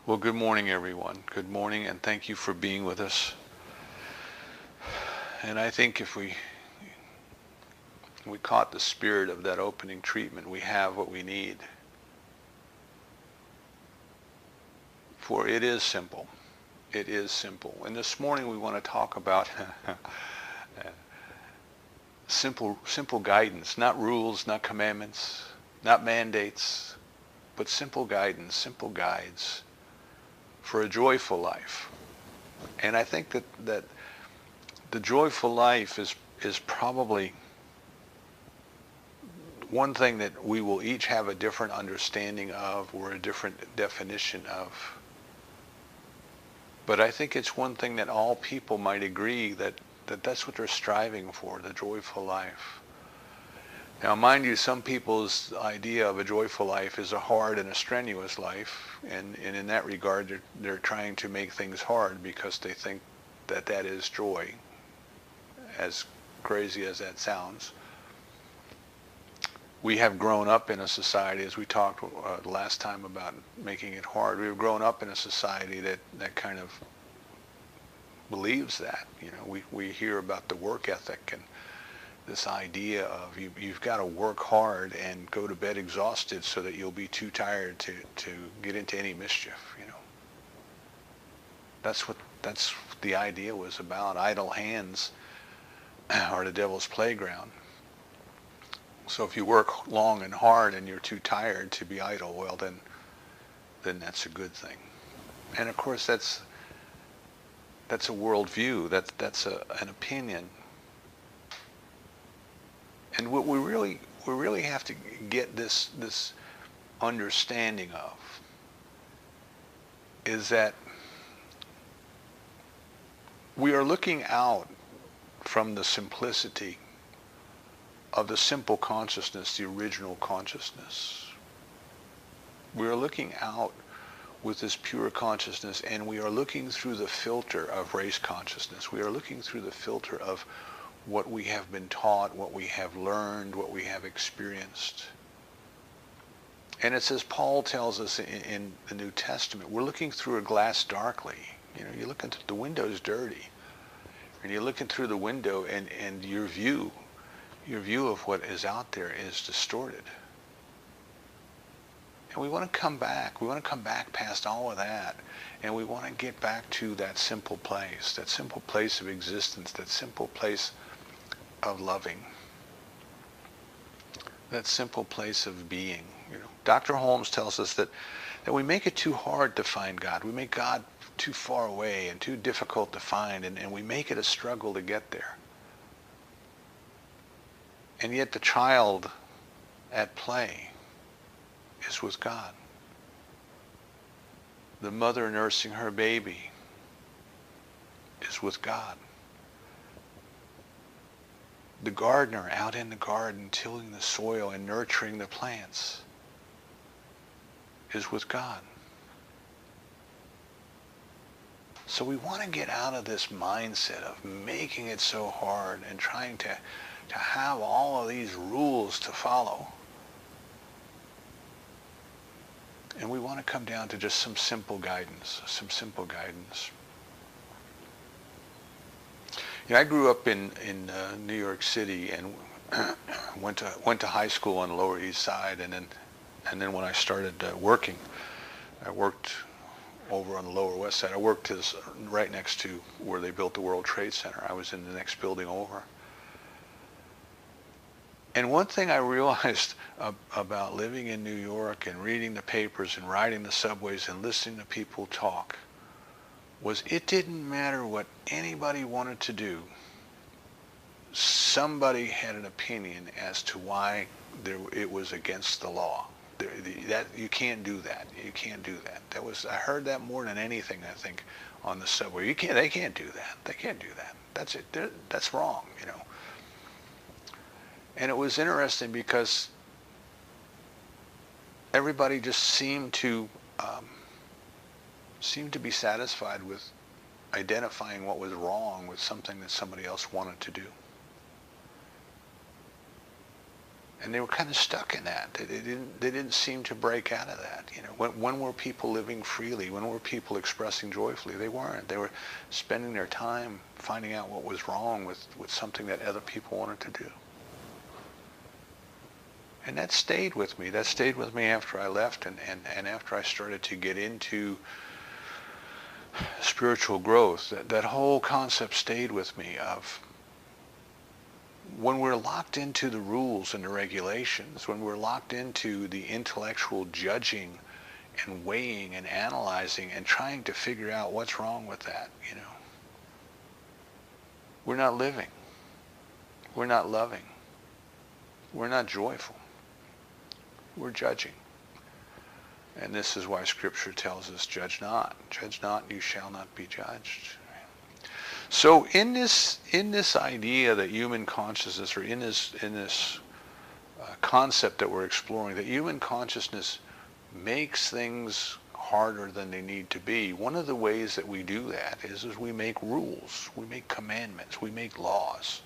Well, good morning, everyone. Good morning, and thank you for being with us. And I think if we caught the spirit of that opening treatment, we have what we need. For it is simple. It is simple. And this morning we want to talk about simple guidance, not rules, not commandments, not mandates, but simple guidance, simple guides for a joyful life. And I think that the joyful life is probably one thing that we will each have a different understanding of or a different definition of. But I think it's one thing that all people might agree that that's what they're striving for, the joyful life. Now, mind you, some people's idea of a joyful life is a hard and a strenuous life, and in that regard, they're trying to make things hard because they think that that is joy, as crazy as that sounds. We have grown up in a society, as we talked last time about making it hard, we've grown up in a society that kind of believes that. You know, we hear about the work ethic and this idea of you've got to work hard and go to bed exhausted so that you'll be too tired to get into any mischief, you know. That's what the idea was about. Idle hands are the devil's playground. So if you work long and hard and you're too tired to be idle, well then that's a good thing. And of course that's a worldview. That's an opinion. And what we really have to get this understanding of is that we are looking out from the simplicity of the simple consciousness, the original consciousness. We are looking out with this pure consciousness, and we are looking through the filter of race consciousness. We are looking through the filter of what we have been taught, what we have learned, what we have experienced. And it's as Paul tells us in the New Testament, we're looking through a glass darkly. You know, you're looking through, the window's dirty. And you're looking through the window and your view of what is out there is distorted. And we want to come back. We want to come back past all of that. And we want to get back to that simple place of existence, that simple place of loving, that simple place of being. You know, Dr. Holmes tells us that we make it too hard to find God. We make God too far away and too difficult to find, and we make it a struggle to get there. And yet the child at play is with God. The mother nursing her baby is with God. The gardener out in the garden tilling the soil and nurturing the plants is with God. So we want to get out of this mindset of making it so hard and trying to have all of these rules to follow. And we want to come down to just some simple guidance, You know, I grew up in New York City and went to high school on the Lower East Side, and then when I started working, I worked over on the Lower West Side. I worked right next to where they built the World Trade Center. I was in the next building over. And one thing I realized about living in New York and reading the papers and riding the subways and listening to people talk was it didn't matter what anybody wanted to do. Somebody had an opinion as to why it was against the law. That you can't do that. You can't do that. I heard that more than anything, I think, on the subway. They can't do that. They can't do that. That's it. That's wrong, you know. And it was interesting because everybody just seemed to be satisfied with identifying what was wrong with something that somebody else wanted to do. And they were kind of stuck in that. They didn't seem to break out of that. You know, when were people living freely? When were people expressing joyfully? They weren't. They were spending their time finding out what was wrong with something that other people wanted to do. And that stayed with me. That stayed with me after I left and after I started to get into spiritual growth. That whole concept stayed with me of when we're locked into the rules and the regulations, when we're locked into the intellectual judging and weighing and analyzing and trying to figure out what's wrong with that, you know, we're not living. We're not loving. We're not joyful. We're judging. And this is why Scripture tells us, judge not. Judge not, and you shall not be judged. So in this idea that human consciousness, or in this concept that we're exploring, that human consciousness makes things harder than they need to be, one of the ways that we do that is we make rules, we make commandments, we make laws.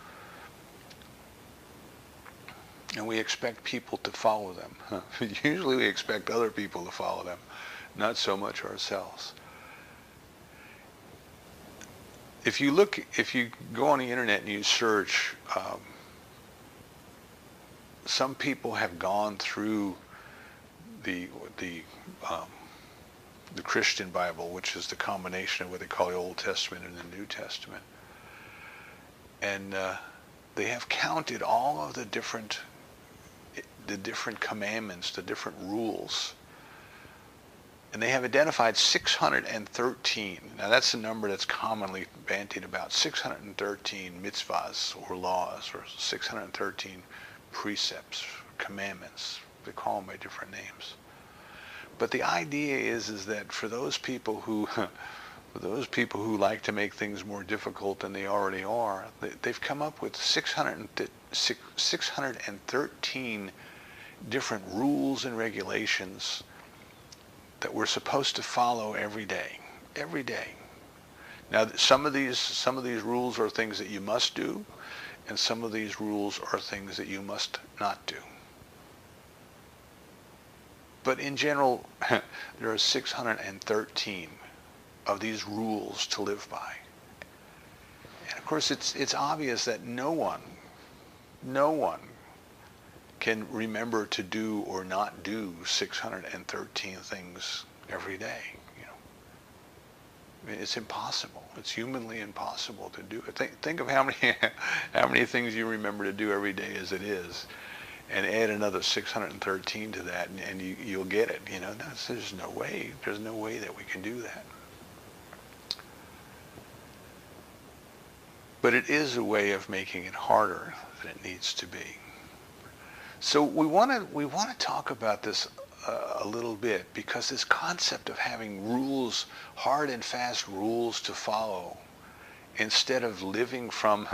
And we expect people to follow them. Usually we expect other people to follow them, not so much ourselves. If you go on the internet and you search, some people have gone through the Christian Bible, which is the combination of what they call the Old Testament and the New Testament, and they have counted all of the different commandments, the different rules. And they have identified 613. Now that's the number that's commonly bandied about. 613 mitzvahs or laws, or 613 precepts, commandments. They call them by different names. But the idea is that for those people who like to make things more difficult than they already are, they've come up with 613 different rules and regulations that we're supposed to follow every day. Every day. Now, some of these rules are things that you must do, and some of these rules are things that you must not do. But in general, there are 613 of these rules to live by. And of course, it's obvious that no one can remember to do or not do 613 things every day. You know, I mean, it's impossible. It's humanly impossible to do it. Think of how many things you remember to do every day as it is, and add another 613 to that, and you'll get it. You know, there's no way. There's no way that we can do that. But it is a way of making it harder than it needs to be. So we want to talk about this a little bit, because this concept of having rules, hard and fast rules to follow, instead of living from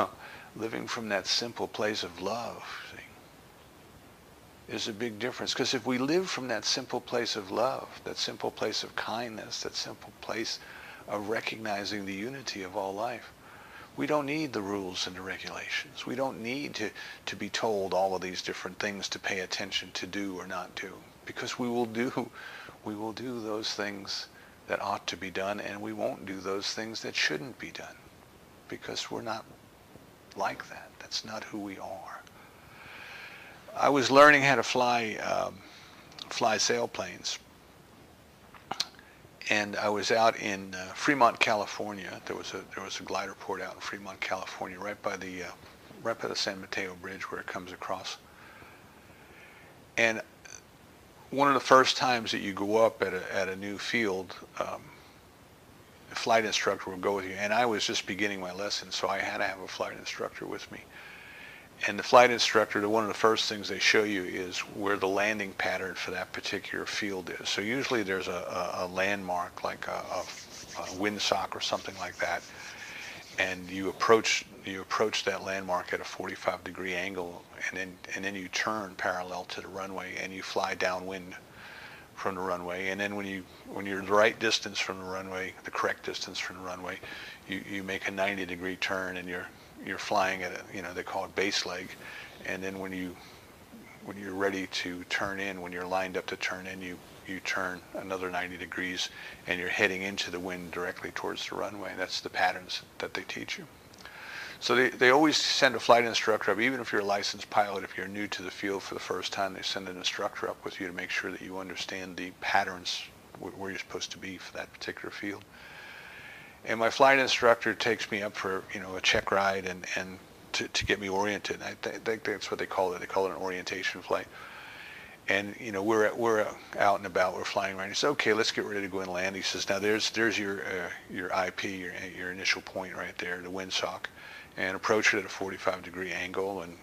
that simple place of love, see, is a big difference. Because if we live from that simple place of love, that simple place of kindness, that simple place of recognizing the unity of all life, we don't need the rules and the regulations. We don't need to be told all of these different things to pay attention to do or not do, because we will do those things that ought to be done, and we won't do those things that shouldn't be done, because we're not like that. That's not who we are. I was learning how to fly sailplanes. And I was out in Fremont, California. There was a glider port out in Fremont, California, right by the San Mateo Bridge where it comes across. And one of the first times that you go up at a new field, the flight instructor will go with you. And I was just beginning my lesson, so I had to have a flight instructor with me. And the flight instructor, one of the first things they show you is where the landing pattern for that particular field is. So usually there's a landmark, like a windsock or something like that, and you approach that landmark at a 45-degree angle, and then you turn parallel to the runway and you fly downwind from the runway. And then when you're the right distance from the runway, the correct distance from the runway, you make a 90-degree turn, and you're flying at they call it base leg, and then when you when you're ready to turn in, when you're lined up to turn in, you turn another 90 degrees and you're heading into the wind directly towards the runway. That's the patterns that they teach you. So they always send a flight instructor up, even if you're a licensed pilot. If you're new to the field for the first time, they send an instructor up with you to make sure that you understand the patterns where you're supposed to be for that particular field. And my flight instructor takes me up for, a check ride and to get me oriented. I think that's what they call it. They call it an orientation flight. And we're out and about. We're flying around. He says, "Okay, let's get ready to go and land." He says, "Now there's your IP, your initial point right there, the windsock, and approach it at a 45-degree angle. And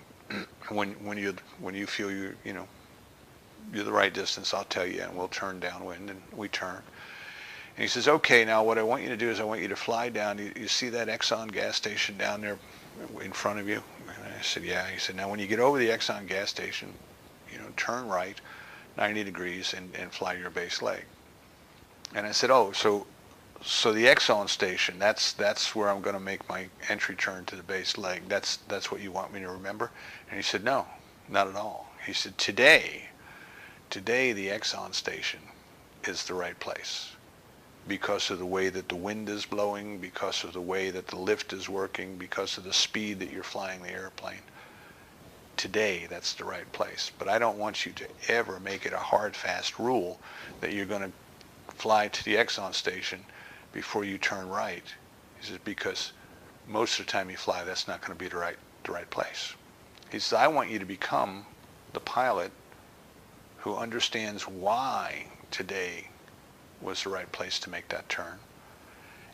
when you feel you're the right distance, I'll tell you, and we'll turn downwind." And we turn. And he says, "Okay, now what I want you to do is I want you to fly down. You see that Exxon gas station down there in front of you?" And I said, "Yeah." He said, "Now when you get over the Exxon gas station, turn right 90 degrees and fly your base leg." And I said, "Oh, so the Exxon station, that's where I'm going to make my entry turn to the base leg. That's what you want me to remember?" And he said, "No, not at all." He said, Today the Exxon station is the right place, because of the way that the wind is blowing, because of the way that the lift is working, because of the speed that you're flying the airplane. Today, that's the right place. But I don't want you to ever make it a hard, fast rule that you're going to fly to the Exxon station before you turn right." He says, "Because most of the time you fly, that's not going to be the right place." He says, "I want you to become the pilot who understands why today was the right place to make that turn,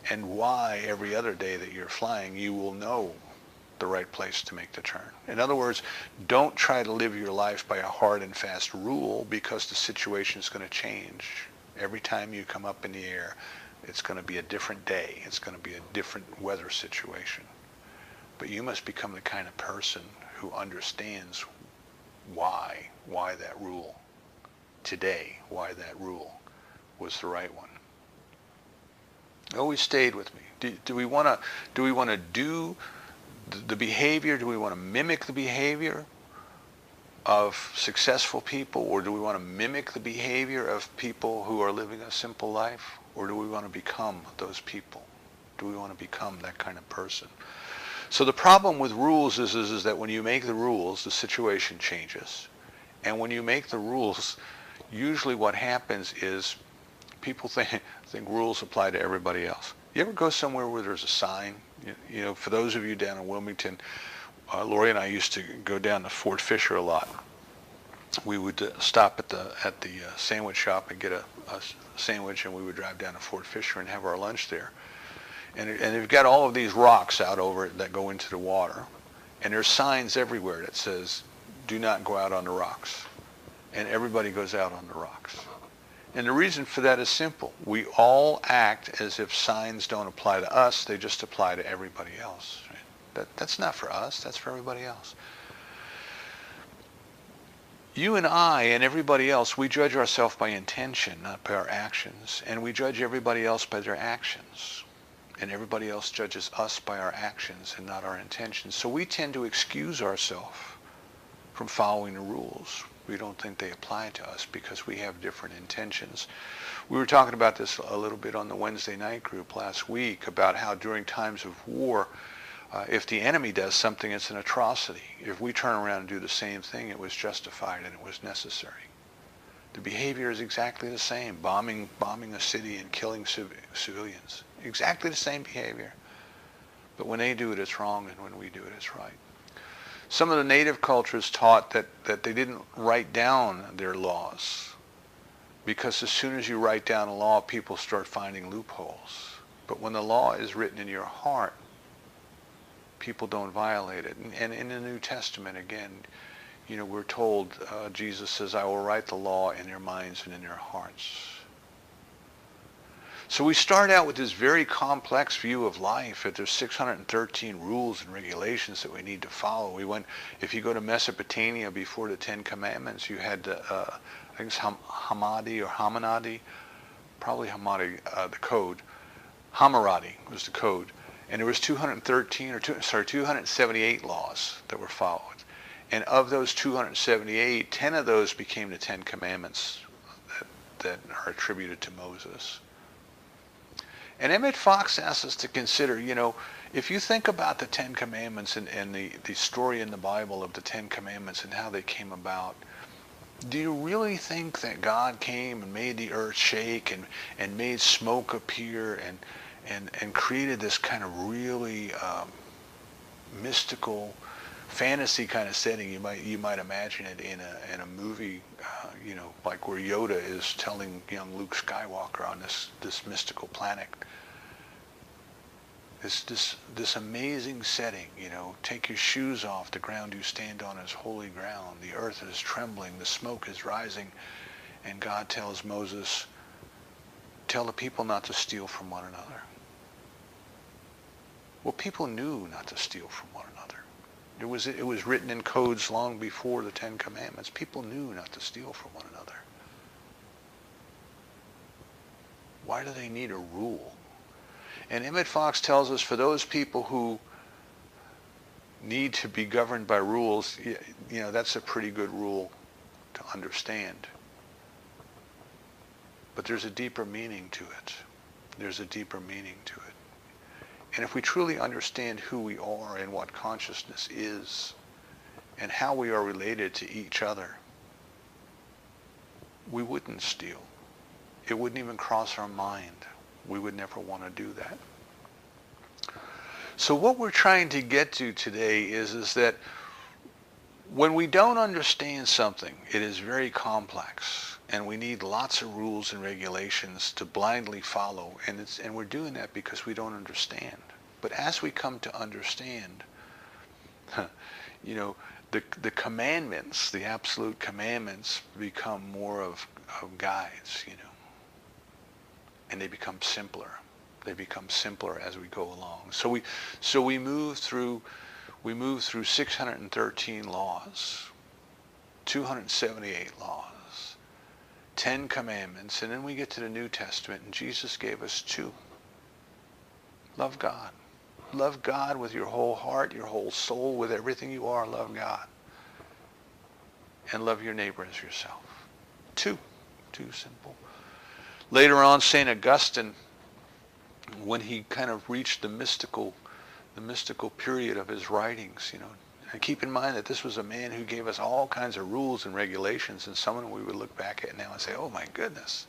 and why every other day that you're flying you will know the right place to make the turn." In other words, don't try to live your life by a hard and fast rule, because the situation is going to change. Every time you come up in the air, it's going to be a different day. It's going to be a different weather situation. But you must become the kind of person who understands why that rule today, why that rule was the right one. It always stayed with me. Do we want to do the behavior? Do we want to mimic the behavior of successful people, or do we want to mimic the behavior of people who are living a simple life, or do we want to become those people? Do we want to become that kind of person? So the problem with rules is that when you make the rules, the situation changes. And when you make the rules, usually what happens is people think rules apply to everybody else. You ever go somewhere where there's a sign? For those of you down in Wilmington, Lori and I used to go down to Fort Fisher a lot. We would stop at the sandwich shop and get a sandwich, and we would drive down to Fort Fisher and have our lunch there. And they've got all of these rocks out over it that go into the water, and there's signs everywhere that says, "Do not go out on the rocks." And everybody goes out on the rocks. And the reason for that is simple. We all act as if signs don't apply to us, they just apply to everybody else. Right? That's not for us, that's for everybody else. You and I and everybody else, we judge ourselves by intention, not by our actions. And we judge everybody else by their actions. And everybody else judges us by our actions and not our intentions. So we tend to excuse ourselves from following the rules. We don't think they apply to us because we have different intentions. We were talking about this a little bit on the Wednesday night group last week, about how during times of war, if the enemy does something, it's an atrocity. If we turn around and do the same thing, it was justified and it was necessary. The behavior is exactly the same. Bombing a city and killing civilians. Exactly the same behavior. But when they do it, it's wrong, and when we do it, it's right. Some of the native cultures taught that they didn't write down their laws, because as soon as you write down a law, people start finding loopholes. But when the law is written in your heart, people don't violate it. And in the New Testament, again, we're told, Jesus says, "I will write the law in their minds and in their hearts." So we start out with this very complex view of life, that there's 613 rules and regulations that we need to follow. If you go to Mesopotamia before the Ten Commandments, you had, I think it's Hammadi or Hammadi, probably Hammadi, the code. Hammurabi was the code. And there was 278 laws that were followed. And of those 278, 10 of those became the 10 Commandments that are attributed to Moses. And Emmett Fox asks us to consider, if you think about the 10 Commandments and the story in the Bible of the 10 Commandments and how they came about, do you really think that God came and made the earth shake and made smoke appear and created this kind of really mystical fantasy kind of setting? You might imagine it in a movie, like where Yoda is telling young Luke Skywalker on this mystical planet. This amazing setting, take your shoes off, the ground you stand on is holy ground, the earth is trembling, the smoke is rising, and God tells Moses, tell the people not to steal from one another. Well, people knew not to steal from one another. It was written in codes long before the 10 Commandments. People knew not to steal from one another. Why do they need a rule? And Emmett Fox tells us for those people who need to be governed by rules, that's a pretty good rule to understand. But there's a deeper meaning to it. There's a deeper meaning to it. And if we truly understand who we are and what consciousness is and how we are related to each other, we wouldn't steal. It wouldn't even cross our mind. We would never want to do that. So what we're trying to get to today is that when we don't understand something, it is very complex, and we need lots of rules and regulations to blindly follow, and we're doing that because we don't understand. But as we come to understand, the commandments, the absolute commandments, become more of guides, and they become simpler. They become simpler as we go along. So we move through 613 laws, 278 laws, 10 commandments, and then we get to the New Testament, and Jesus gave us 2. Love God. Love God with your whole heart, your whole soul, with everything you are. Love God. And love your neighbor as yourself. 2 simple. Later on, St. Augustine, when he kind of reached the mystical period of his writings, and keep in mind that this was a man who gave us all kinds of rules and regulations, and some of them we would look back at now and say, oh my goodness,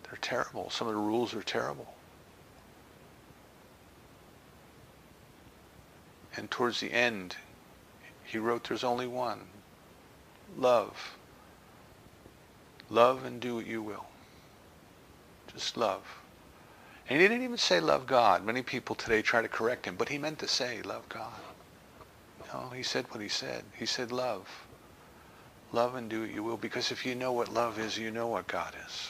they're terrible. Some of the rules are terrible. And towards the end, he wrote, there's only one. Love. Love and do what you will. Just love. And he didn't even say love God. Many people today try to correct him, but he meant to say love God. No, he said what he said. He said love. Love and do what you will, because if you know what love is, you know what God is.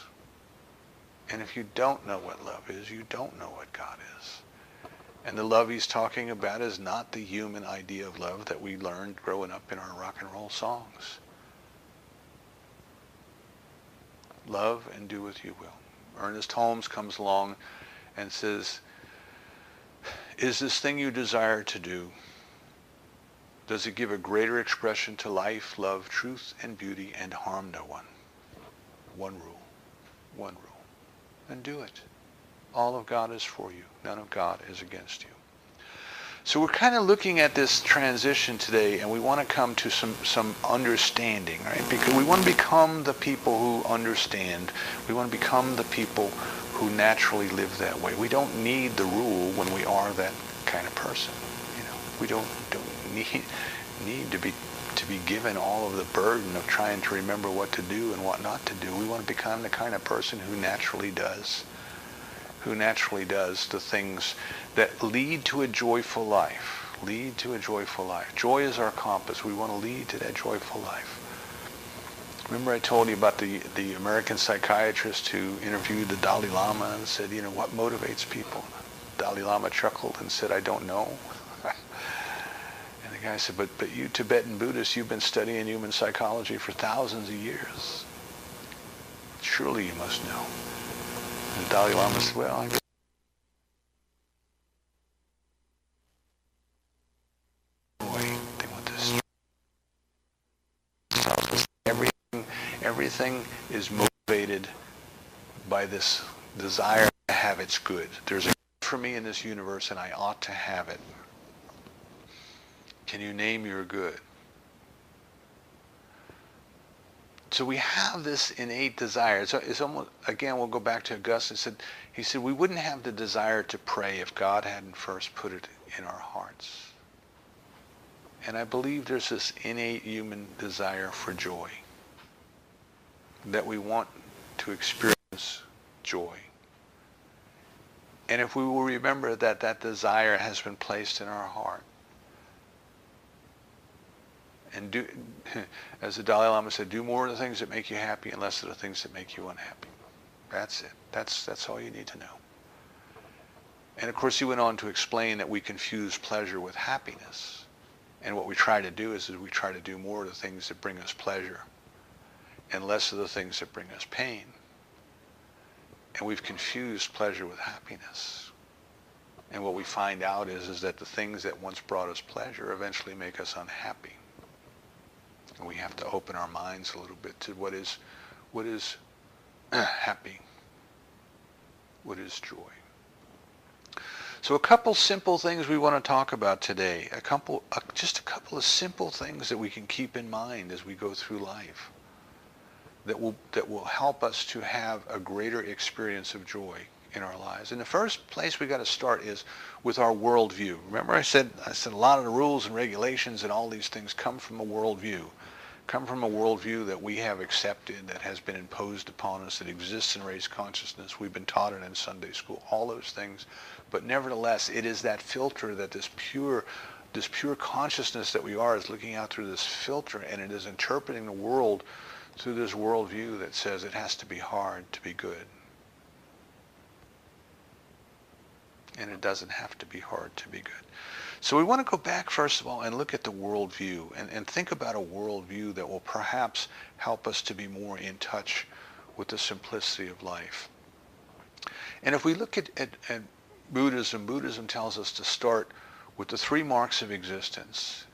And if you don't know what love is, you don't know what God is. And the love he's talking about is not the human idea of love that we learned growing up in our rock and roll songs. Love and do what you will. Ernest Holmes comes along and says, is this thing you desire to do, does it give a greater expression to life, love, truth, and beauty, and harm no one? One rule. One rule. And do it. All of God is for you. None of God is against you. So we're kind of looking at this transition today, and we want to come to some understanding, right? Because we want to become the people who understand. We want to become the people who naturally live that way. We don't need the rule when we are that kind of person. We don't need to be given all of the burden of trying to remember what to do and what not to do. We want to become the kind of person who naturally does the things that lead to a joyful life. Lead to a joyful life. Joy is our compass. We want to lead to that joyful life. Remember I told you about the American psychiatrist who interviewed the Dalai Lama and said, what motivates people? The Dalai Lama chuckled and said, I don't know. And the guy said, but you Tibetan Buddhists, you've been studying human psychology for thousands of years. Surely you must know. And the Dalai Lama said, well, everything is motivated by this desire to have its good. There's a good for me in this universe and I ought to have it. Can you name your good? So we have this innate desire. So it's almost, again, we'll go back to Augustine. He said, we wouldn't have the desire to pray if God hadn't first put it in our hearts. And I believe there's this innate human desire for joy, that we want to experience joy. And if we will remember that that desire has been placed in our heart, and do, as the Dalai Lama said, do more of the things that make you happy and less of the things that make you unhappy. That's it. That's all you need to know. And of course he went on to explain that we confuse pleasure with happiness. And what we try to do is we try to do more of the things that bring us pleasure and less of the things that bring us pain. And we've confused pleasure with happiness. And what we find out is that the things that once brought us pleasure eventually make us unhappy. And we have to open our minds a little bit to what is happy, what is joy. So a couple simple things we want to talk about today. Just a couple of simple things that we can keep in mind as we go through life that will help us to have a greater experience of joy in our lives. And the first place we got to start is with our worldview. Remember I said a lot of the rules and regulations and all these things come from a worldview. Come from a worldview that we have accepted, that has been imposed upon us, that exists in race consciousness. We've been taught it in Sunday school, all those things. But nevertheless, it is that filter that this pure consciousness that we are is looking out through this filter, and it is interpreting the world through this worldview that says it has to be hard to be good. And it doesn't have to be hard to be good. So we want to go back, first of all, and look at the worldview and think about a worldview that will perhaps help us to be more in touch with the simplicity of life. And if we look at Buddhism, Buddhism tells us to start with the 3 marks of existence.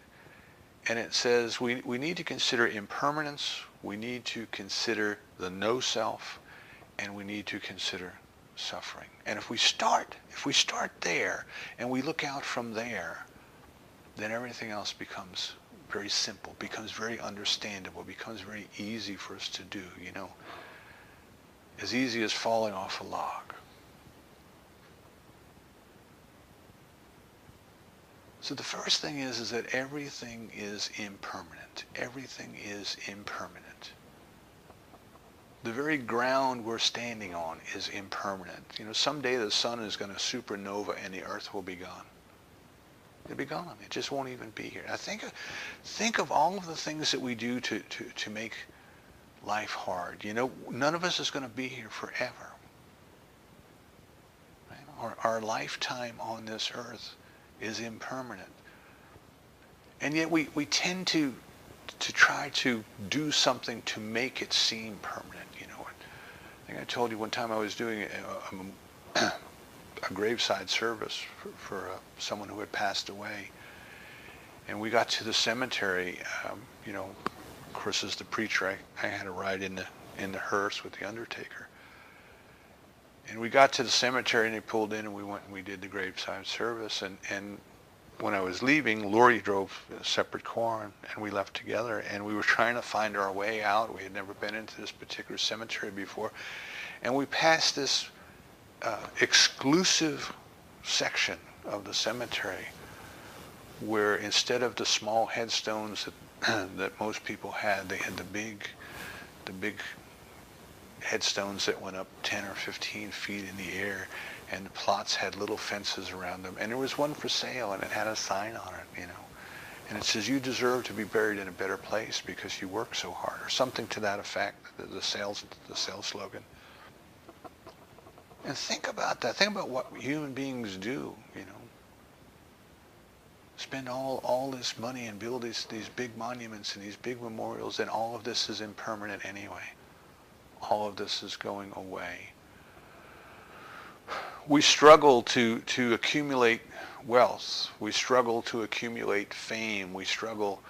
And it says we need to consider impermanence, we need to consider the no self, and we need to consider suffering. And if we start there and we look out from there, then everything else becomes very simple, becomes very understandable, becomes very easy for us to do, as easy as falling off a log. So the first thing is that everything is impermanent. Everything is impermanent. The very ground we're standing on is impermanent. Someday the sun is going to supernova and the earth will be gone. It'll be gone. It just won't even be here. Now think of all of the things that we do to make life hard. None of us is going to be here forever. Right? Our lifetime on this earth is impermanent. And yet we tend to try to do something to make it seem permanent. I think I told you one time I was doing a graveside service for someone who had passed away. And we got to the cemetery, of course as the preacher, I had a ride in the hearse with the undertaker. And we got to the cemetery and they pulled in and we went and we did the graveside service. And when I was leaving, Lori drove a separate car and we left together and we were trying to find our way out. We had never been into this particular cemetery before. And we passed this exclusive section of the cemetery where instead of the small headstones that most people had, they had the big headstones that went up 10 or 15 feet in the air, and the plots had little fences around them. And there was one for sale, and it had a sign on it, And it says, you deserve to be buried in a better place because you work so hard, or something to that effect, the sales slogan. And think about that. Think about what human beings do, Spend all this money and build these big monuments and these big memorials, and all of this is impermanent anyway. All of this is going away. We struggle to accumulate wealth. We struggle to accumulate fame. We struggle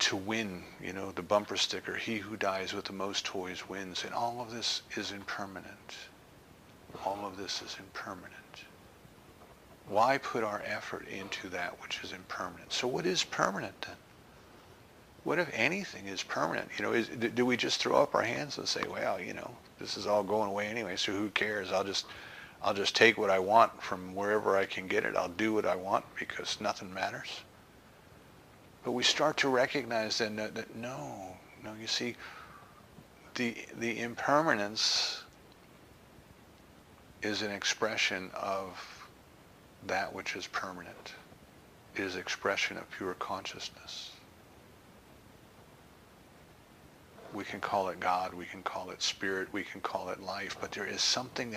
to win, the bumper sticker, he who dies with the most toys wins. And all of this is impermanent. All of this is impermanent. Why put our effort into that which is impermanent? So what is permanent then? What, if anything, is permanent? Do we just throw up our hands and say, well, this is all going away anyway, so who cares? I'll just take what I want from wherever I can get it. I'll do what I want because nothing matters. But we start to recognize then that no, you see, the impermanence is an expression of that which is permanent. It is expression of pure consciousness. We can call it God, we can call it spirit, we can call it life, but there is something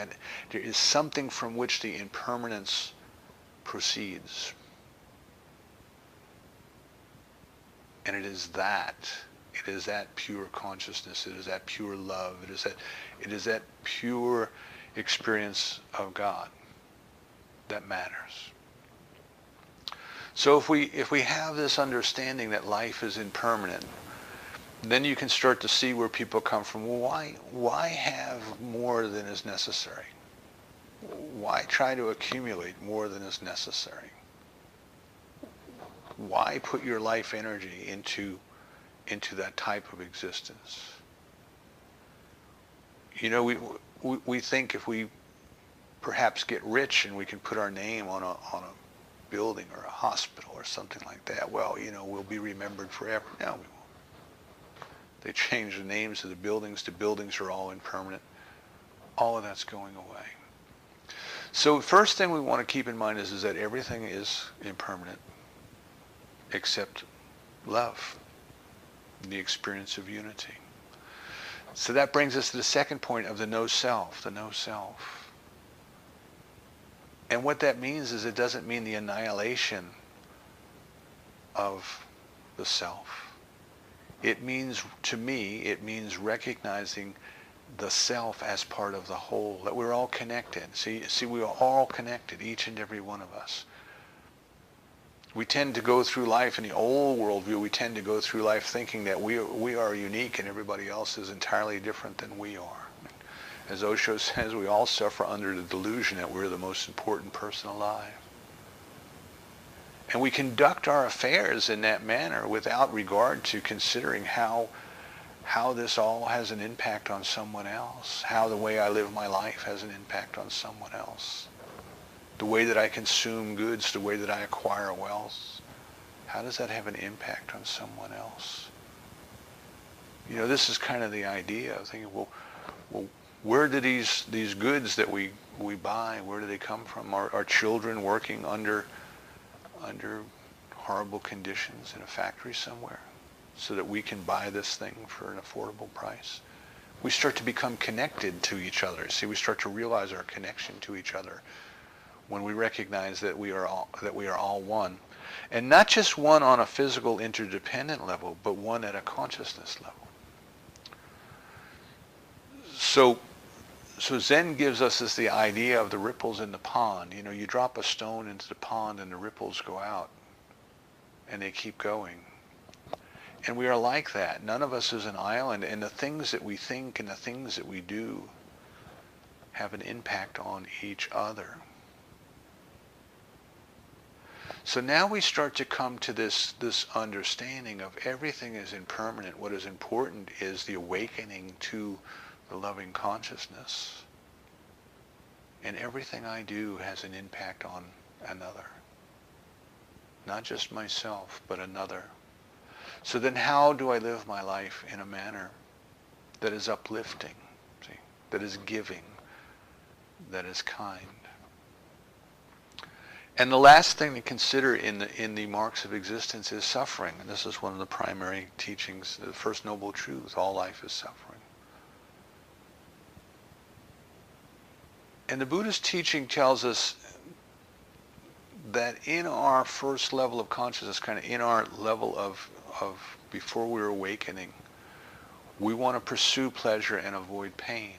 from which the impermanence proceeds. And it is that pure consciousness, it is that pure love, it is that pure experience of God that matters. So if we have this understanding that life is impermanent, then you can start to see where people come from. Well, why have more than is necessary? Why try to accumulate more than is necessary? Why put your life energy into that type of existence? We think if we perhaps get rich and we can put our name on a building or a hospital or something like that, well, we'll be remembered forever. No, we won't. They change the names of the buildings. The buildings are all impermanent. All of that's going away. So first thing we want to keep in mind is that everything is impermanent except love, the experience of unity. So that brings us to the second point of the no self, the no self. And what that means is it doesn't mean the annihilation of the self. It means recognizing the self as part of the whole, that we're all connected. See, we are all connected, each and every one of us. We tend to go through life, in the old worldview, we tend to go through life thinking that we are unique and everybody else is entirely different than we are. As Osho says, we all suffer under the delusion that we're the most important person alive. And we conduct our affairs in that manner without regard to considering how this all has an impact on someone else, how the way I live my life has an impact on someone else, the way that I consume goods, the way that I acquire wealth, how does that have an impact on someone else? This is kind of the idea of thinking, well, where do these goods that we buy, where do they come from? Are children working under horrible conditions in a factory somewhere so that we can buy this thing for an affordable price? We start to become connected to each other. See, we start to realize our connection to each other when we recognize that we are all one. And not just one on a physical interdependent level, but one at a consciousness level. So Zen gives us the idea of the ripples in the pond. You drop a stone into the pond and the ripples go out and they keep going. And we are like that. None of us is an island, and the things that we think and the things that we do have an impact on each other. So now we start to come to this understanding of everything is impermanent. What is important is the awakening to the loving consciousness. And everything I do has an impact on another. Not just myself, but another. So then how do I live my life in a manner that is uplifting, that is giving, that is kind? And the last thing to consider in the marks of existence is suffering. And this is one of the primary teachings, the first noble truth, all life is suffering. And the Buddhist teaching tells us that in our first level of consciousness, kind of in our level of before we're awakening, we want to pursue pleasure and avoid pain.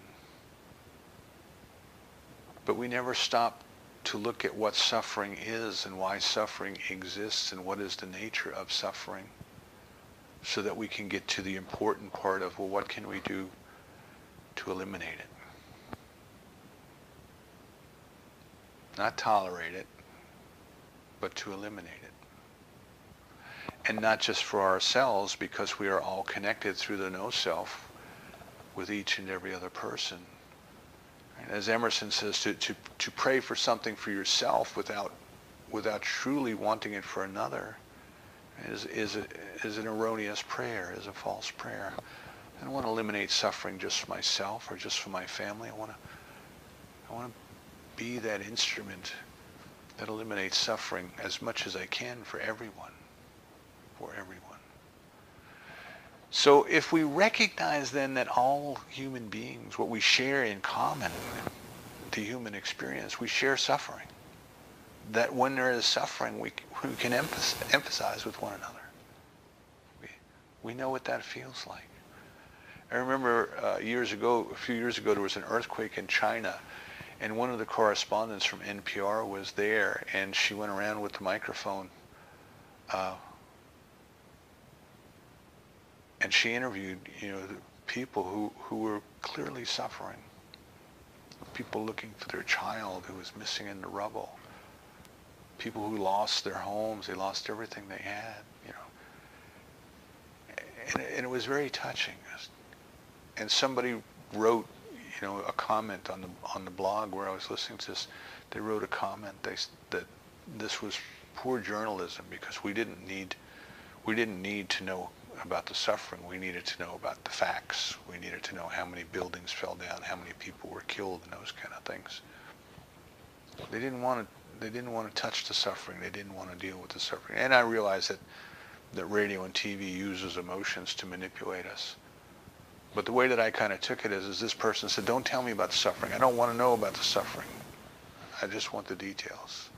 But we never stop to look at what suffering is and why suffering exists and what is the nature of suffering. so that we can get to the important part of, well, what can we do to eliminate it? Not tolerate it, but to eliminate it. And not just for ourselves, because we are all connected through the no-self with each and every other person. And as Emerson says, to pray for something for yourself without truly wanting it for another is an erroneous prayer, is a false prayer. I don't want to eliminate suffering just for myself or just for my family. I want to be that instrument that eliminates suffering as much as I can for everyone. For everyone. So if we recognize then that all human beings, what we share in common, the human experience, we share suffering. That when there is suffering, we can empathize with one another. We know what that feels like. I remember a few years ago, there was an earthquake in China, and one of the correspondents from NPR was there, and she went around with the microphone, and she interviewed, the people who were clearly suffering, people looking for their child who was missing in the rubble, people who lost their homes, they lost everything they had, and it was very touching. And somebody wrote, a comment on the blog where I was listening to this. They wrote a comment that this was poor journalism, because we didn't need to know about the suffering. We needed to know about the facts. We needed to know how many buildings fell down, how many people were killed, and those kind of things. They didn't want to touch the suffering. They didn't want to deal with the suffering. And I realized that radio and TV uses emotions to manipulate us. But the way that I kind of took it is this person said, don't tell me about the suffering. I don't want to know about the suffering. I just want the details,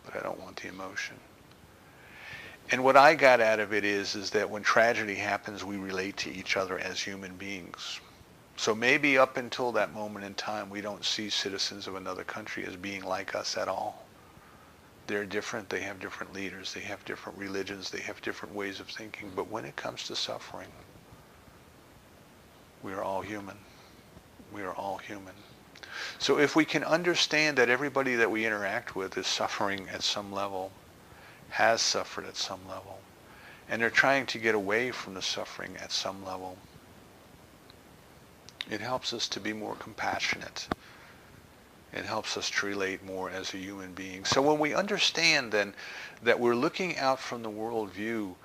but I don't want the emotion. And what I got out of it is that when tragedy happens, we relate to each other as human beings. So maybe up until that moment in time, we don't see citizens of another country as being like us at all. They're different. They have different leaders. They have different religions. They have different ways of thinking. But when it comes to suffering, we are all human. We are all human. So if we can understand that everybody that we interact with is suffering at some level, has suffered at some level, and they're trying to get away from the suffering at some level, it helps us to be more compassionate. It helps us to relate more as a human being. So when we understand then that we're looking out from the worldview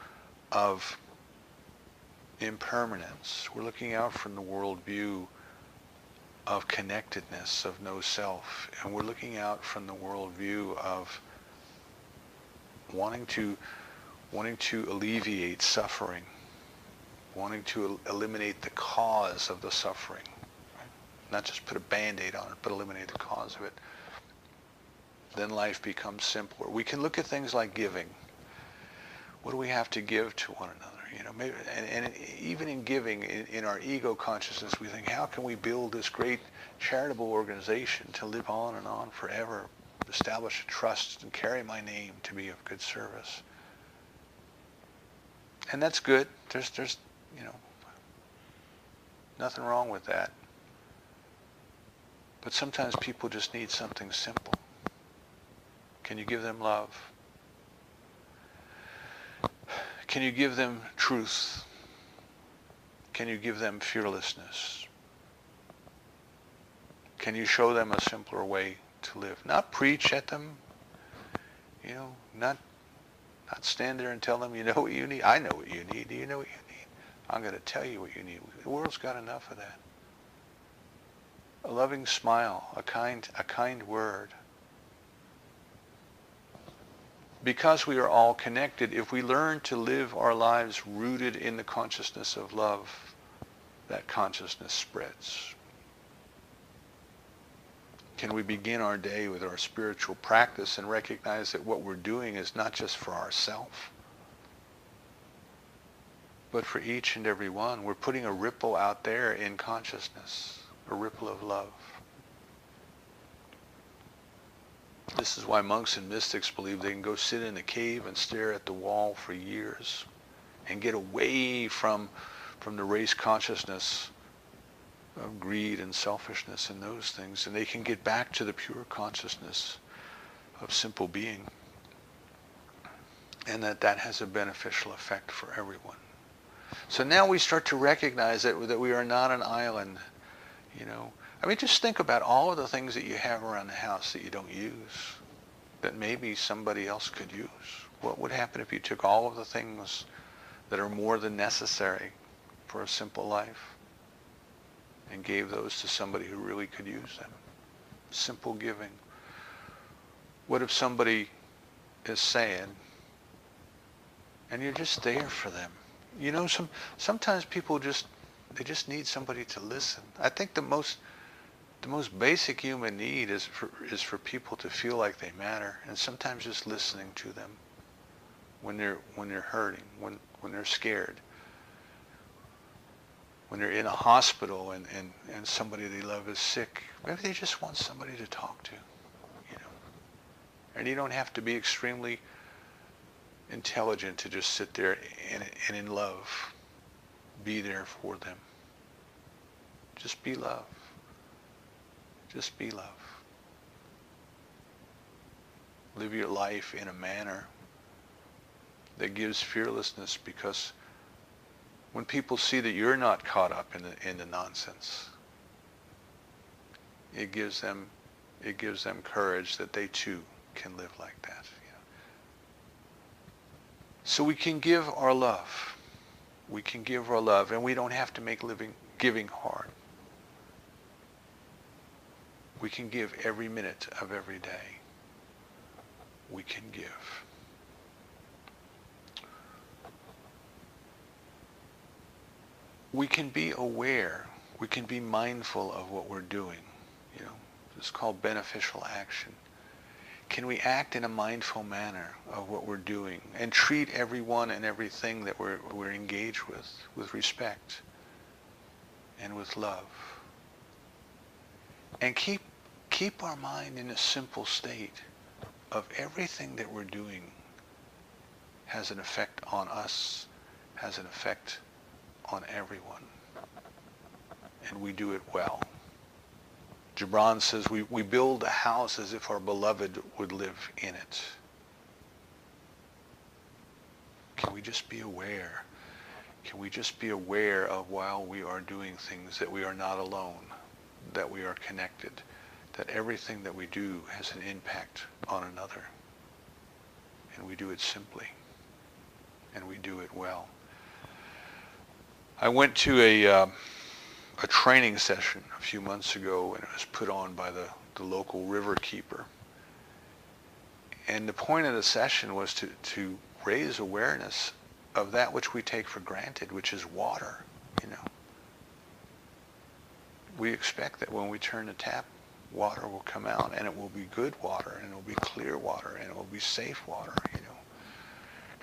of impermanence, we're looking out from the worldview of connectedness, of no self, and we're looking out from the worldview of wanting to alleviate suffering, wanting to eliminate the cause of the suffering, right? Not just put a Band-Aid on it, but eliminate the cause of it. Then life becomes simpler. We can look at things like giving. What do we have to give to one another? Maybe, and even in giving, in our ego consciousness, we think, how can we build this great charitable organization to live on and on forever, establish a trust and carry my name to be of good service? And that's good. There's nothing wrong with that. But sometimes people just need something simple. Can you give them love? Can you give them truth? Can you give them fearlessness? Can you show them a simpler way to live? Not preach at them, not stand there and tell them, you know what you need. I know what you need. Do you know what you need? I'm going to tell you what you need. The world's got enough of that. A loving smile, a kind word. Because we are all connected, if we learn to live our lives rooted in the consciousness of love, that consciousness spreads. Can we begin our day with our spiritual practice and recognize that what we're doing is not just for ourselves, but for each and every one? We're putting a ripple out there in consciousness, a ripple of love. This is why monks and mystics believe they can go sit in a cave and stare at the wall for years and get away from the race consciousness of greed and selfishness and those things, and they can get back to the pure consciousness of simple being, and that has a beneficial effect for everyone. So now we start to recognize that we are not an island, you know. I mean, just think about all of the things that you have around the house that you don't use, that maybe somebody else could use. What would happen if you took all of the things that are more than necessary for a simple life and gave those to somebody who really could use them? Simple giving. What if somebody is sad and you're just there for them? You know, sometimes people just need somebody to listen. I think the most basic human need is for people to feel like they matter, and sometimes just listening to them when they're hurting, when they're scared, when they're in a hospital and somebody they love is sick. Maybe they just want somebody to talk to, you know. And you don't have to be extremely intelligent to just sit there and in love be there for them. Just be love. Just be love. Live your life in a manner that gives fearlessness, because when people see that you're not caught up in the nonsense, it gives them courage that they too can live like that. You know? So we can give our love. We can give our love, and we don't have to make giving hard. We can give every minute of every day. We can give. We can be aware. We can be mindful of what we're doing. You know, it's called beneficial action. Can we act in a mindful manner of what we're doing and treat everyone and everything that we're engaged with respect and with love? And keep our mind in a simple state of everything that we're doing has an effect on us, has an effect on everyone. And we do it well. Gibran says we build a house as if our beloved would live in it. Can we just be aware? Can we just be aware of, while we are doing things, that we are not alone, that we are connected, that everything that we do has an impact on another, and we do it simply, and we do it well. I went to a training session a few months ago, and it was put on by the local river keeper. And the point of the session was to raise awareness of that which we take for granted, which is water, you know. We expect that when we turn the tap, water will come out, and it will be good water, and it will be clear water, and it will be safe water, you know.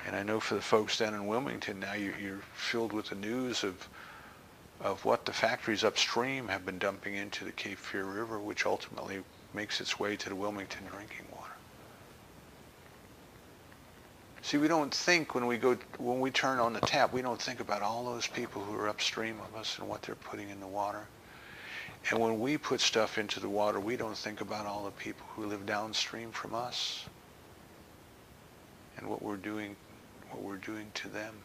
And I know for the folks down in Wilmington now, you're filled with the news of what the factories upstream have been dumping into the Cape Fear River, which ultimately makes its way to the Wilmington drinking water. See, we don't think when we turn on the tap, we don't think about all those people who are upstream of us and what they're putting in the water. And when we put stuff into the water, we don't think about all the people who live downstream from us and what we're doing to them.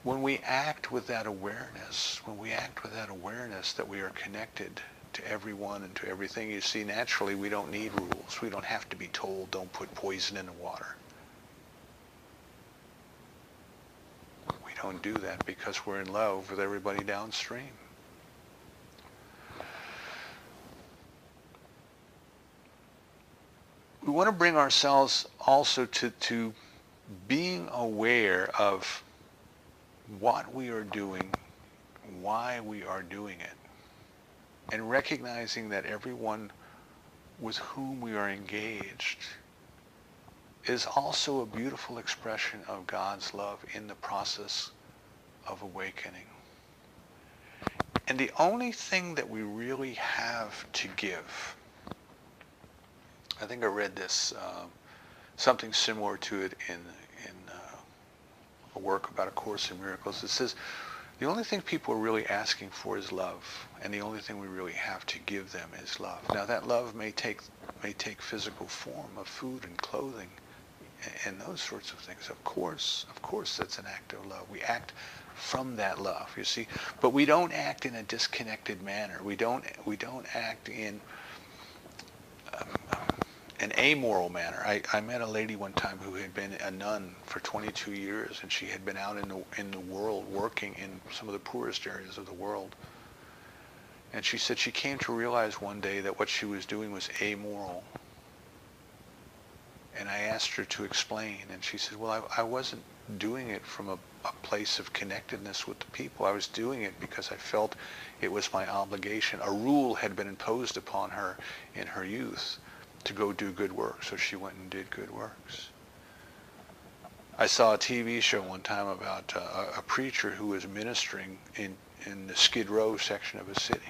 When we act with that awareness, that we are connected to everyone and to everything, you see, naturally we don't need rules. We don't have to be told, don't put poison in the water. We don't do that because we're in love with everybody downstream. We want to bring ourselves also to being aware of what we are doing, why we are doing it, and recognizing that everyone with whom we are engaged is also a beautiful expression of God's love in the process of awakening. And the only thing that we really have to give, I think I read this, something similar to it in work about A Course in Miracles. It says, the only thing people are really asking for is love, and the only thing we really have to give them is love. Now that love may take physical form of food and clothing and those sorts of things. Of course, that's an act of love. We act from that love, you see. But we don't act in a disconnected manner. We don't act in an amoral manner. I met a lady one time who had been a nun for 22 years, and she had been out in the world working in some of the poorest areas of the world. And she said she came to realize one day that what she was doing was amoral. And I asked her to explain, and she said, well, I wasn't doing it from a place of connectedness with the people. I was doing it because I felt it was my obligation. A rule had been imposed upon her in her youth to go do good work, so she went and did good works. I saw a TV show one time about a preacher who was ministering in the Skid Row section of a city.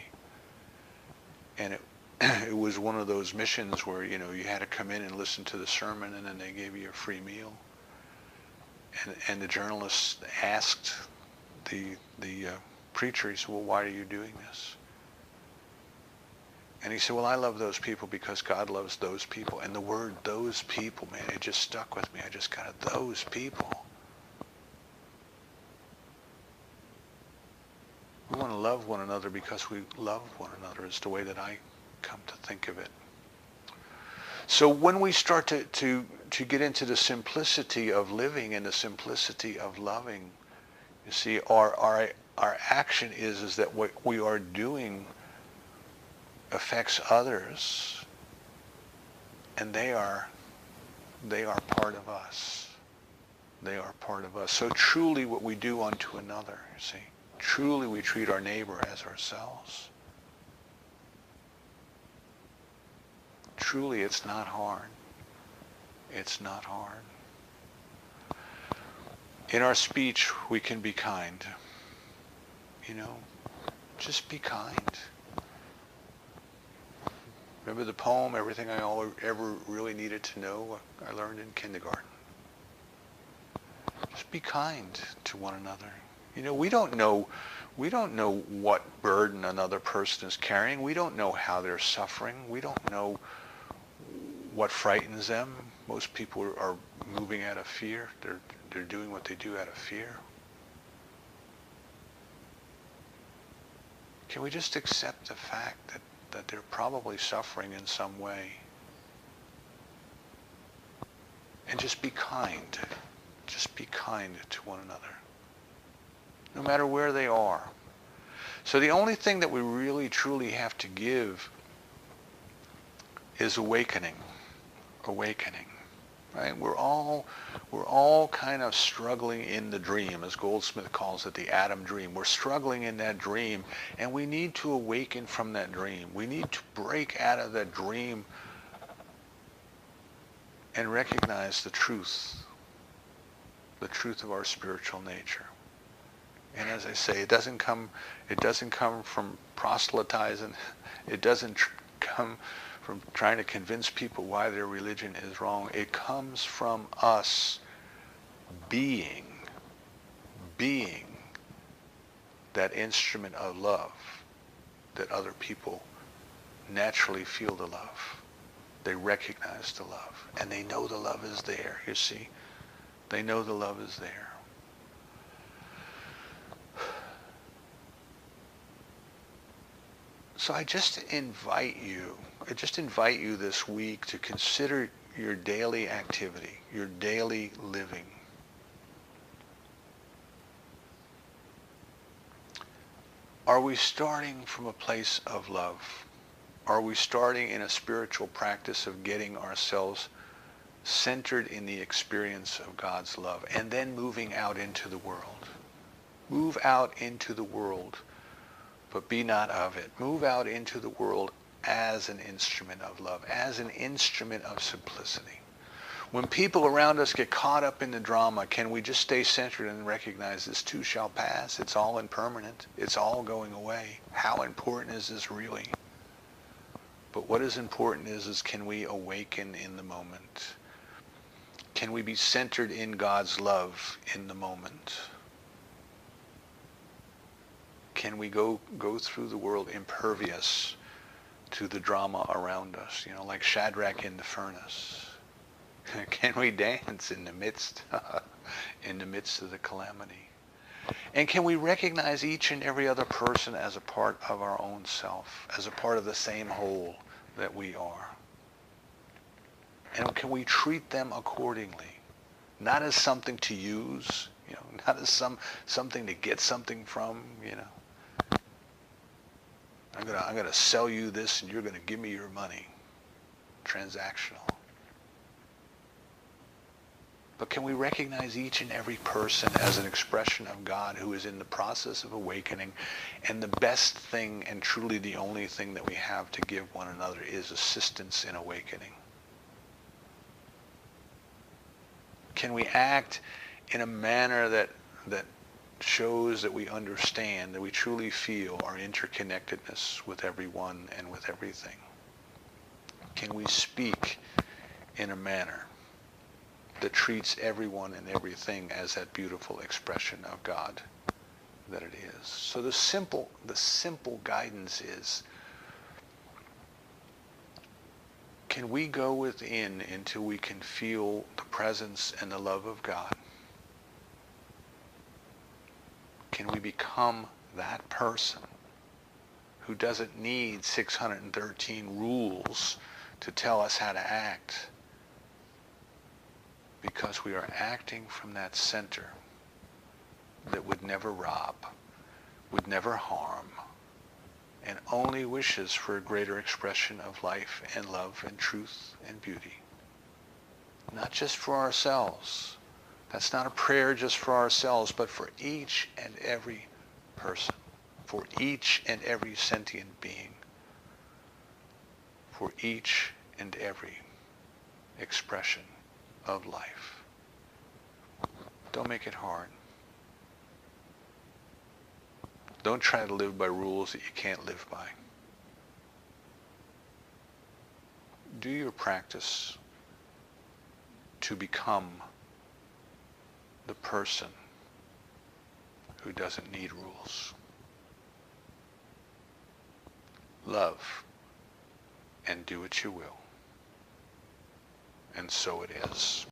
And it was one of those missions where, you had to come in and listen to the sermon, and then they gave you a free meal. And the journalist asked the preacher, he said, well, why are you doing this? And he said, well, I love those people because God loves those people. And the word those people, man, it just stuck with me. I just got it, those people. We want to love one another because we love one another is the way that I come to think of it. So when we start to get into the simplicity of living and the simplicity of loving, you see, our action is that what we are doing affects others, and they are part of us. They are part of us. So truly what we do unto another, you see, truly we treat our neighbor as ourselves. Truly it's not hard. It's not hard. In our speech we can be kind. Just be kind. Remember the poem, Everything I Ever Really Needed to Know, I learned in kindergarten. Just be kind to one another. We don't know what burden another person is carrying. We don't know how they're suffering. We don't know what frightens them. Most people are moving out of fear. They're doing what they do out of fear. Can we just accept the fact that they're probably suffering in some way? And just be kind. Just be kind to one another, no matter where they are. So the only thing that we really truly have to give is awakening. Awakening. Right? We're all kind of struggling in the dream, as Goldsmith calls it, the Adam dream. We're struggling in that dream, and we need to awaken from that dream. We need to break out of that dream and recognize the truth of our spiritual nature. And as I say, it doesn't come from proselytizing. It doesn't come from trying to convince people why their religion is wrong. It comes from us being that instrument of love that other people naturally feel the love. They recognize the love, and they know the love is there, you see. They know the love is there. So I just invite you this week to consider your daily activity, your daily living. Are we starting from a place of love? Are we starting in a spiritual practice of getting ourselves centered in the experience of God's love and then moving out into the world? Move out into the world, but be not of it. Move out into the world as an instrument of love, as an instrument of simplicity. When people around us get caught up in the drama, can we just stay centered and recognize this too shall pass? It's all impermanent. It's all going away. How important is this really? But what is important is can we awaken in the moment? Can we be centered in God's love in the moment? Can we go through the world impervious to the drama around us, like Shadrach in the furnace? Can we dance in the midst of the calamity? And can we recognize each and every other person as a part of our own self, as a part of the same whole that we are? And can we treat them accordingly? Not as something to use, not as something to get something from, I'm gonna sell you this and you're gonna give me your money. Transactional. But can we recognize each and every person as an expression of God who is in the process of awakening, and the best thing and truly the only thing that we have to give one another is assistance in awakening? Can we act in a manner that shows that we understand, that we truly feel our interconnectedness with everyone and with everything? Can we speak in a manner that treats everyone and everything as that beautiful expression of God that it is? So the simple guidance is, can we go within until we can feel the presence and the love of God? Can we become that person who doesn't need 613 rules to tell us how to act, because we are acting from that center that would never rob, would never harm, and only wishes for a greater expression of life and love and truth and beauty? Not just for ourselves. That's not a prayer just for ourselves, but for each and every person, for each and every sentient being, for each and every expression of life. Don't make it hard. Don't try to live by rules that you can't live by. Do your practice to become the person who doesn't need rules. Love and do what you will. And so it is.